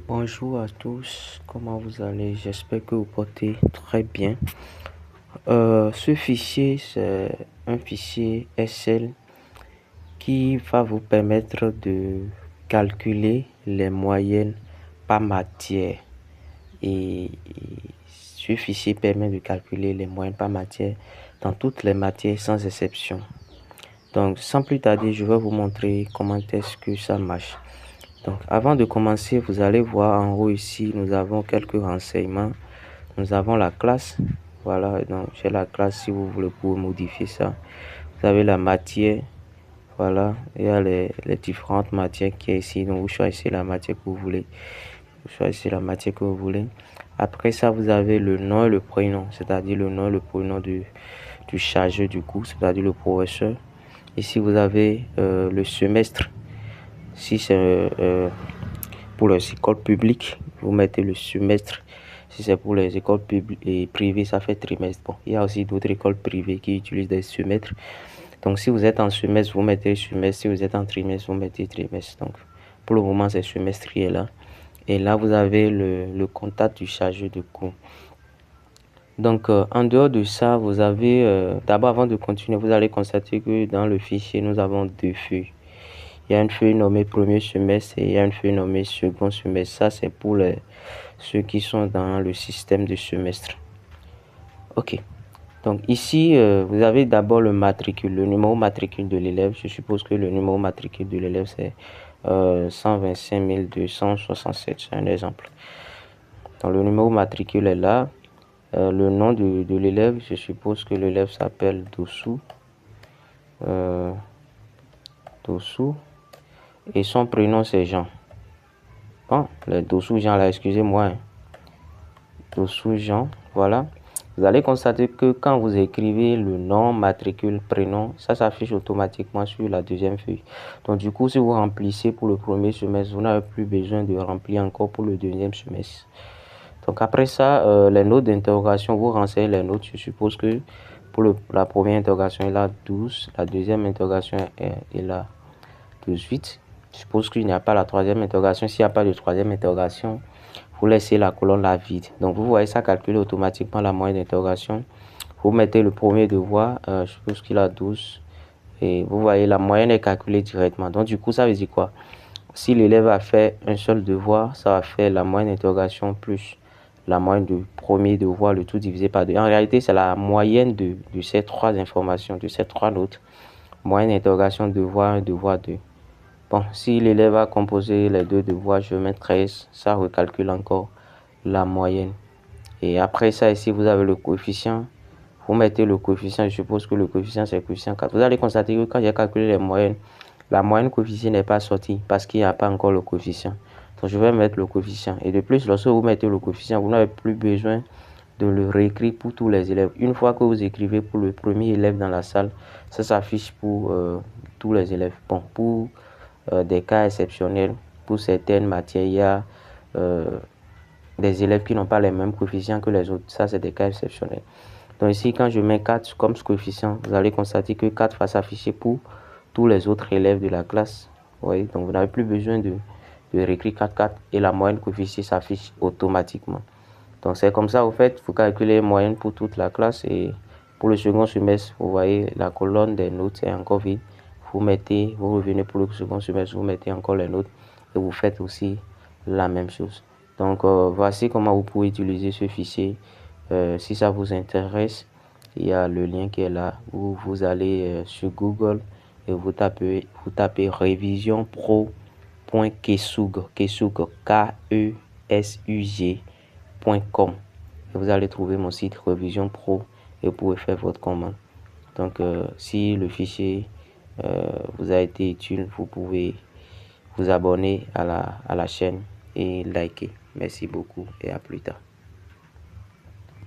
Bonjour à tous, comment vous allez? J'espère que vous portez très bien. Ce fichier, c'est un fichier Excel qui va vous permettre de calculer les moyennes par matière. Et ce fichier permet de calculer les moyennes par matière dans toutes les matières sans exception. Donc, sans plus tarder, je vais vous montrer comment est-ce que ça marche. Donc, avant de commencer, vous allez voir en haut ici, nous avons quelques renseignements. Nous avons la classe. Voilà, donc j'ai la classe si vous voulez pour modifier ça. Vous avez la matière. Voilà, il y a les différentes matières qui est ici. Donc, vous choisissez la matière que vous voulez. Vous choisissez la matière que vous voulez. Après ça, vous avez le nom et le prénom, c'est-à-dire le nom et le prénom du chargeur du cours, c'est-à-dire le professeur. Ici, vous avez le semestre. Si c'est pour les écoles publiques, vous mettez le semestre. Si c'est pour les écoles publiques et privées, ça fait trimestre. Bon, il y a aussi d'autres écoles privées qui utilisent des semestres. Donc, si vous êtes en semestre, vous mettez semestre. Si vous êtes en trimestre, vous mettez trimestre. Donc, pour le moment, c'est semestre qui est là. Et là, vous avez le contact du chargé de cours. Donc, en dehors de ça, vous avez, d'abord, avant de continuer, vous allez constater que dans le fichier, nous avons deux feuilles. Il y a une feuille nommée premier semestre et il y a une feuille nommée second semestre. Ça, c'est pour ceux qui sont dans le système de semestre. Ok. Donc ici, vous avez d'abord le matricule, le numéro matricule de l'élève. Je suppose que le numéro matricule de l'élève, c'est 125 267. C'est un exemple. Donc le numéro matricule est là. Le nom de l'élève, je suppose que l'élève s'appelle Dossou. Dossou. Et son prénom, c'est Jean. Bon, le Dossou Jean là, excusez-moi. Hein. Dossou Jean, voilà. Vous allez constater que quand vous écrivez le nom, matricule, prénom, ça s'affiche automatiquement sur la deuxième feuille. Donc du coup, si vous remplissez pour le premier semestre, vous n'avez plus besoin de remplir encore pour le deuxième semestre. Donc après ça, les notes d'interrogation, vous renseignez les notes. Je suppose que pour la première interrogation, il a 12. La deuxième interrogation, il a 18. Je suppose qu'il n'y a pas la troisième interrogation. S'il n'y a pas de troisième interrogation, vous laissez la colonne là vide. Donc vous voyez ça calculer automatiquement la moyenne d'interrogation. Vous mettez le premier devoir, je suppose qu'il a 12. Et vous voyez la moyenne est calculée directement. Donc du coup, ça veut dire quoi? Si l'élève a fait un seul devoir, ça va faire la moyenne d'interrogation plus la moyenne du premier devoir, le tout divisé par 2. En réalité, c'est la moyenne de ces trois informations, de ces trois notes. Moyenne d'interrogation, devoir 1, devoir 2. Bon, si l'élève a composé les deux devoirs, je vais mettre 13. Ça recalcule encore la moyenne. Et après ça, ici, vous avez le coefficient. Vous mettez le coefficient. Je suppose que le coefficient, c'est le coefficient 4. Vous allez constater que quand j'ai calculé les moyennes, la moyenne coefficient n'est pas sortie parce qu'il n'y a pas encore le coefficient. Donc, je vais mettre le coefficient. Et de plus, lorsque vous mettez le coefficient, vous n'avez plus besoin de le réécrire pour tous les élèves. Une fois que vous écrivez pour le premier élève dans la salle, ça s'affiche pour tous les élèves. Bon, pour des cas exceptionnels, pour certaines matières, il y a des élèves qui n'ont pas les mêmes coefficients que les autres. Ça, c'est des cas exceptionnels. Donc ici, quand je mets 4 comme coefficient, vous allez constater que 4 va s'afficher pour tous les autres élèves de la classe. Vous voyez, donc vous n'avez plus besoin de réécrire 4, 4 et la moyenne coefficient s'affiche automatiquement. Donc c'est comme ça, au fait, vous calculez la moyenne pour toute la classe et pour le second semestre, vous voyez, la colonne des notes est encore vide. Vous revenez pour le second semestre, vous mettez encore les notes et vous faites aussi la même chose. Donc voici comment vous pouvez utiliser ce fichier. Si ça vous intéresse, il y a le lien qui est là où vous allez sur Google et vous tapez revisionpro.kesug, Kesug.com. Et vous allez trouver mon site Revision Pro et vous pouvez faire votre commande. Donc si le fichier vous a été utile, vous pouvez vous abonner à la chaîne et liker. Merci beaucoup et à plus tard.